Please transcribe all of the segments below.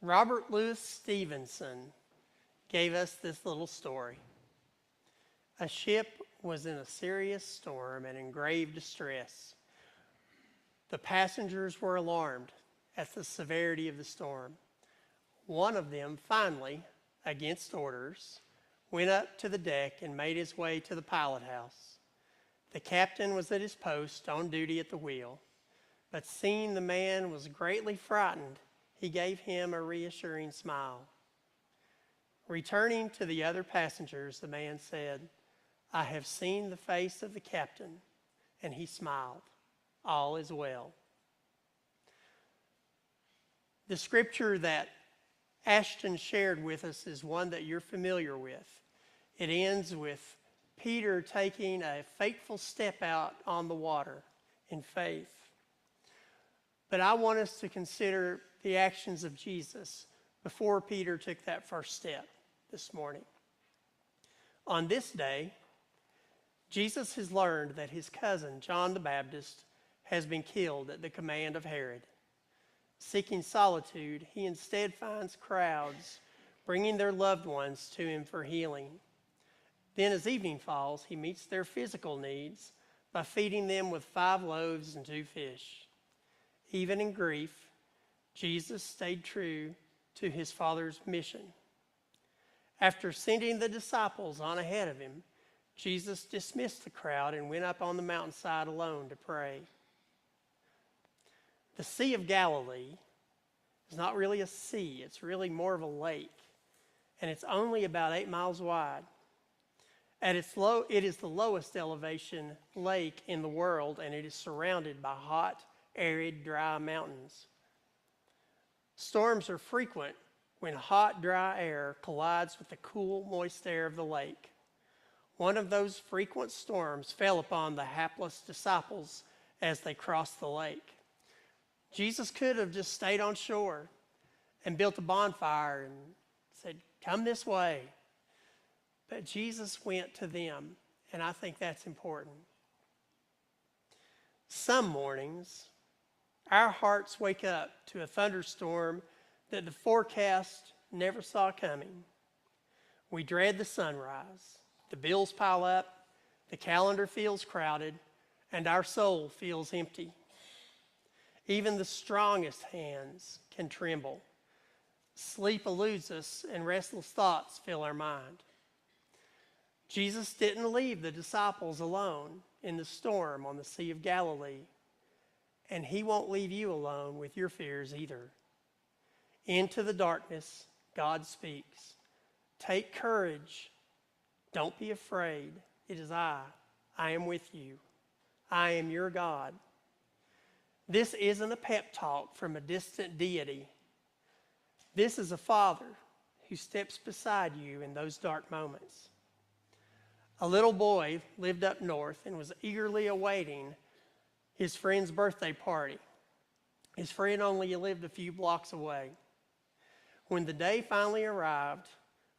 Robert Louis Stevenson gave us this little story. A ship was in a serious storm and in grave distress. The passengers were alarmed at the severity of the storm. One of them finally, against orders, went up to the deck and made his way to the pilot house. The captain was at his post on duty at the wheel, but seeing the man was greatly frightened, he gave him a reassuring smile. Returning to the other passengers, the man said, "I have seen the face of the captain," and he smiled. All is well. The scripture that Ashton shared with us is one that you're familiar with. It ends with Peter taking a fateful step out on the water in faith. But I want us to consider the actions of Jesus before Peter took that first step this morning. On this day, Jesus has learned that his cousin, John the Baptist, has been killed at the command of Herod. Seeking solitude, he instead finds crowds bringing their loved ones to him for healing. Then as evening falls, he meets their physical needs by feeding them with 5 loaves and 2 fish. Even in grief, Jesus stayed true to his Father's mission. After sending the disciples on ahead of him, Jesus dismissed the crowd and went up on the mountainside alone to pray. The Sea of Galilee is not really a sea. It's really more of a lake, and it's only about 8 miles wide. It is the lowest elevation lake in the world, and it is surrounded by hot, arid, dry mountains. Storms are frequent when hot, dry air collides with the cool, moist air of the lake. One of those frequent storms fell upon the hapless disciples as they crossed the lake. Jesus could have just stayed on shore and built a bonfire and said, "Come this way." But Jesus went to them, and I think that's important. Some mornings, our hearts wake up to a thunderstorm that the forecast never saw coming. We dread the sunrise. The bills pile up, the calendar feels crowded, and our soul feels empty. Even the strongest hands can tremble. Sleep eludes us, and restless thoughts fill our mind. Jesus didn't leave the disciples alone in the storm on the Sea of Galilee, and he won't leave you alone with your fears either. Into the darkness, God speaks. Take courage. Don't be afraid. It is I. I am with you. I am your God. This isn't a pep talk from a distant deity. This is a Father who steps beside you in those dark moments. A little boy lived up north and was eagerly awaiting his friend's birthday party. His friend only lived a few blocks away. When the day finally arrived,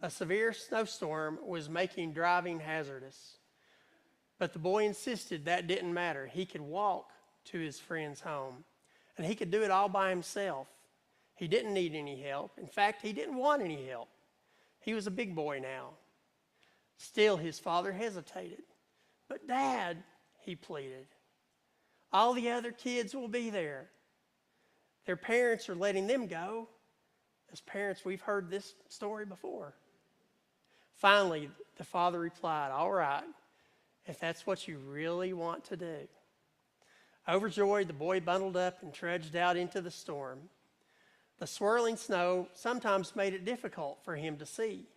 a severe snowstorm was making driving hazardous. But the boy insisted that didn't matter. He could walk to his friend's home, and he could do it all by himself. He didn't need any help. In fact, he didn't want any help. He was a big boy now. Still, his father hesitated. "But Dad," he pleaded, "all the other kids will be there. Their parents are letting them go." As parents, we've heard this story before. Finally, the father replied, "All right, if that's what you really want to do." Overjoyed, the boy bundled up and trudged out into the storm. The swirling snow sometimes made it difficult for him to see,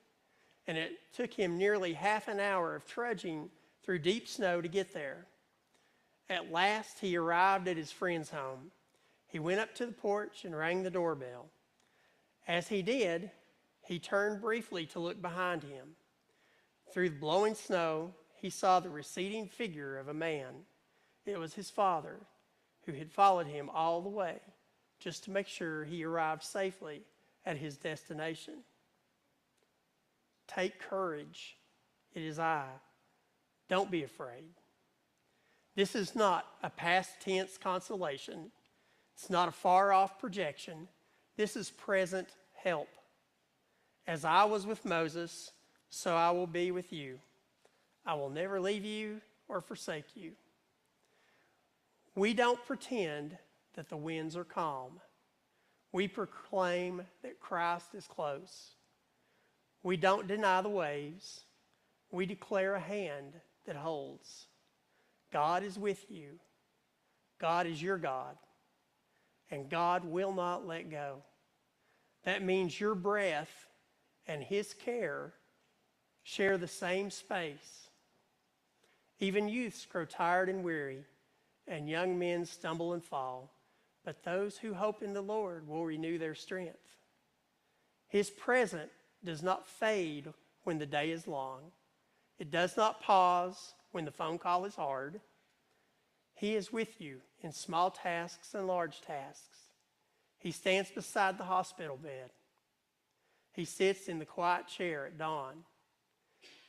and it took him nearly half an hour of trudging through deep snow to get there. At last, he arrived at his friend's home. He went up to the porch and rang the doorbell. As he did, he turned briefly to look behind him. Through the blowing snow, he saw the receding figure of a man. It was his father, who had followed him all the way just to make sure he arrived safely at his destination. Take courage. It is I. Don't be afraid. This is not a past tense consolation. It's not a far off projection. This is present help. As I was with Moses, so I will be with you. I will never leave you or forsake you. We don't pretend that the winds are calm. We proclaim that Christ is close. We don't deny the waves. We declare a hand that holds. God is with you. God is your God. And God will not let go. That means your breath and his care share the same space. Even youths grow tired and weary, and young men stumble and fall. But those who hope in the Lord will renew their strength. His presence does not fade when the day is long. It does not pause when the phone call is hard. He is with you in small tasks and large tasks. He stands beside the hospital bed. He sits in the quiet chair at dawn.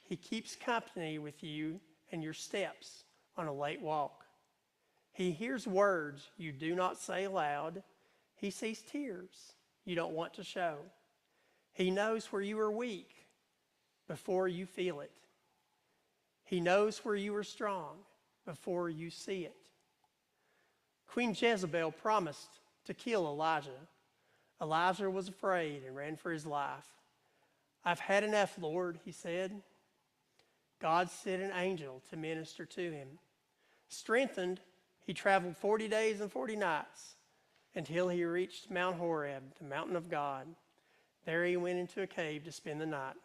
He keeps company with you and your steps on a late walk. He hears words you do not say aloud. He sees tears you don't want to show. He knows where you are weak before you feel it. He knows where you are strong before you see it. Queen Jezebel promised to kill Elijah. Elijah was afraid and ran for his life. I've had enough, Lord, he said. God sent an angel to minister to him. Strengthened, he traveled 40 days and 40 nights until he reached Mount Horeb, the mountain of God. There he went into a cave to spend the night.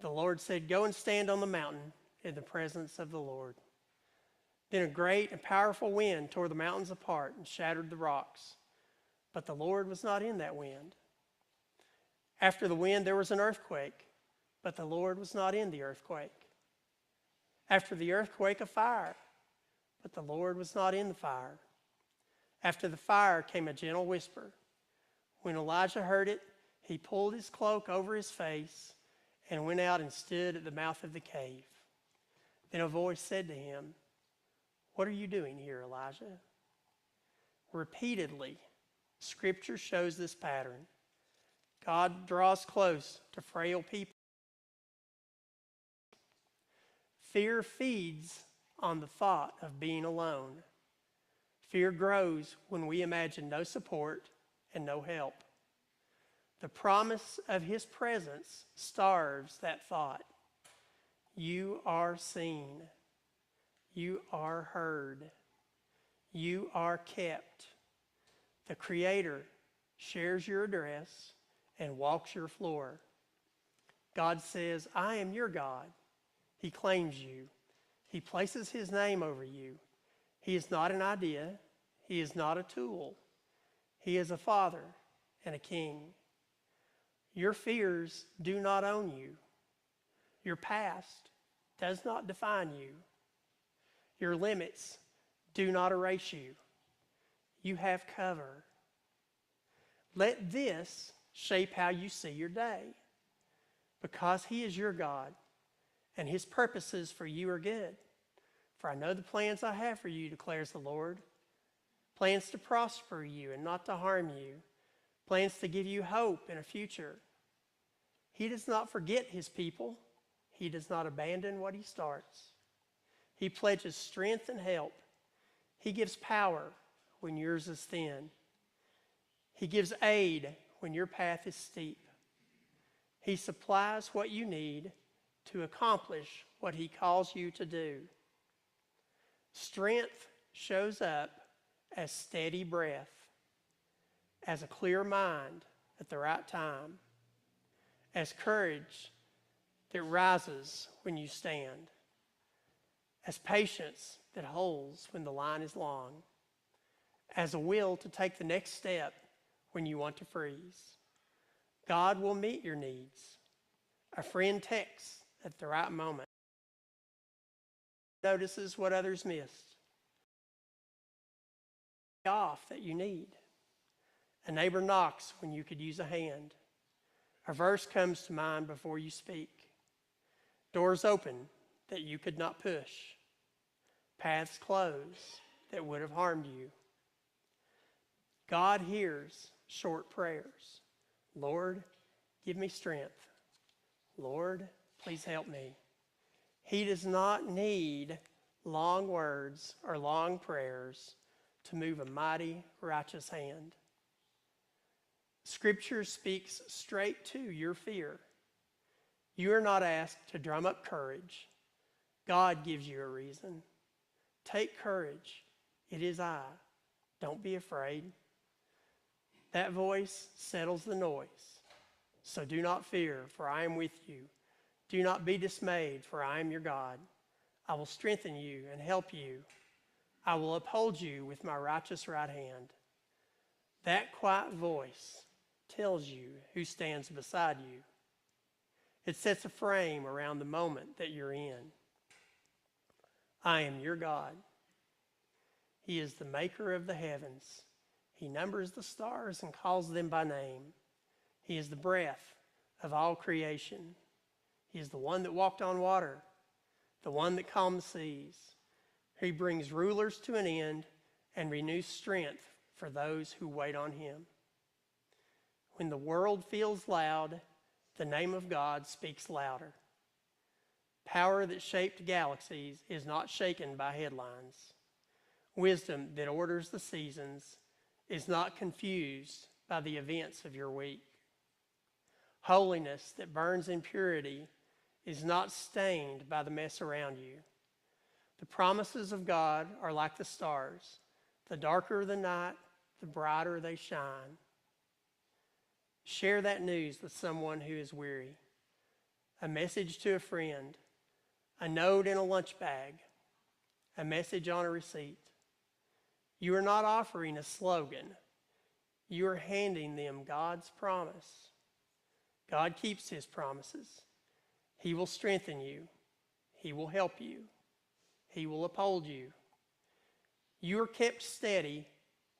The Lord said, "Go and stand on the mountain in the presence of the Lord." Then a great and powerful wind tore the mountains apart and shattered the rocks. But the Lord was not in that wind. After the wind, there was an earthquake, but the Lord was not in the earthquake. After the earthquake, a fire, but the Lord was not in the fire. After the fire came a gentle whisper. When Elijah heard it, he pulled his cloak over his face and went out and stood at the mouth of the cave. Then a voice said to him, "What are you doing here, Elijah?" Repeatedly, Scripture shows this pattern. God draws close to frail people. Fear feeds on the thought of being alone. Fear grows when we imagine no support and no help. The promise of his presence starves that thought. You are seen. You are heard. You are kept. The Creator shares your address and walks your floor. God says, "I am your God." He claims you. He places his name over you. He is not an idea. He is not a tool. He is a father and a king. Your fears do not own you. Your past does not define you. Your limits do not erase you. You have cover. Let this shape how you see your day. Because he is your God, and his purposes for you are good. For I know the plans I have for you, declares the Lord. Plans to prosper you and not to harm you. Plans to give you hope and a future. He does not forget his people. He does not abandon what he starts. He pledges strength and help. He gives power when yours is thin. He gives aid when your path is steep. He supplies what you need to accomplish what he calls you to do. Strength shows up as steady breath, as a clear mind at the right time, as courage that rises when you stand, as patience that holds when the line is long, as a will to take the next step when you want to freeze. God will meet your needs. A friend texts at the right moment. Notices what others missed. Off that you need. A neighbor knocks when you could use a hand. A verse comes to mind before you speak. Doors open that you could not push. Paths close that would have harmed you. God hears short prayers, Lord, give me strength. Lord, please help me. He does not need long words or long prayers to move a mighty, righteous hand. Scripture speaks straight to your fear. You are not asked to drum up courage. God gives you a reason. Take courage. It is I. Don't be afraid. That voice settles the noise. So do not fear, for I am with you. Do not be dismayed, for I am your God. I will strengthen you and help you. I will uphold you with my righteous right hand. That quiet voice tells you who stands beside you. It sets a frame around the moment that you're in. I am your God. He is the maker of the heavens. He numbers the stars and calls them by name. He is the breath of all creation. He is the one that walked on water, the one that calmed the seas. He brings rulers to an end and renews strength for those who wait on him. When the world feels loud, the name of God speaks louder. Power that shaped galaxies is not shaken by headlines. Wisdom that orders the seasons is not confused by the events of your week. Holiness that burns in purity is not stained by the mess around you. The promises of God are like the stars. The darker the night, the brighter they shine. Share that news with someone who is weary. A message to a friend. A note in a lunch bag. A message on a receipt. You are not offering a slogan. You are handing them God's promise. God keeps his promises. He will strengthen you. He will help you. He will uphold you. You are kept steady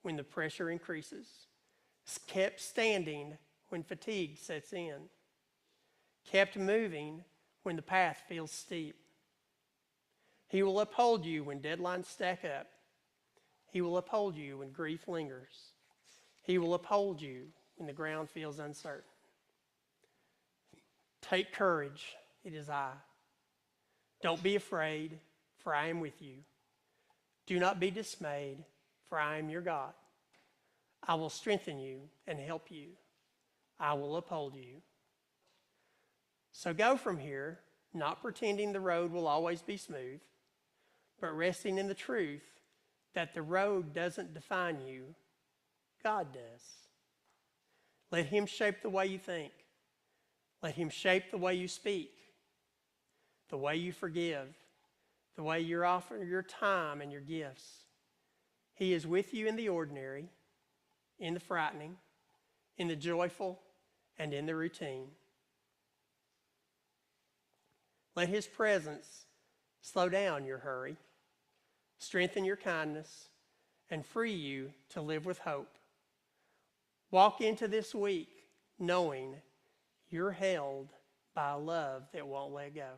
when the pressure increases. Kept standing when fatigue sets in. Kept moving when the path feels steep. He will uphold you when deadlines stack up. He will uphold you when grief lingers. He will uphold you when the ground feels uncertain. Take courage. It is I. Don't be afraid, for I am with you. Do not be dismayed, for I am your God. I will strengthen you and help you. I will uphold you. So go from here, not pretending the road will always be smooth, but resting in the truth that the road doesn't define you, God does. Let him shape the way you think. Let him shape the way you speak, the way you forgive, the way you offer your time and your gifts. He is with you in the ordinary, in the frightening, in the joyful, and in the routine. Let his presence slow down your hurry, strengthen your kindness, and free you to live with hope. Walk into this week knowing you're held by a love that won't let go.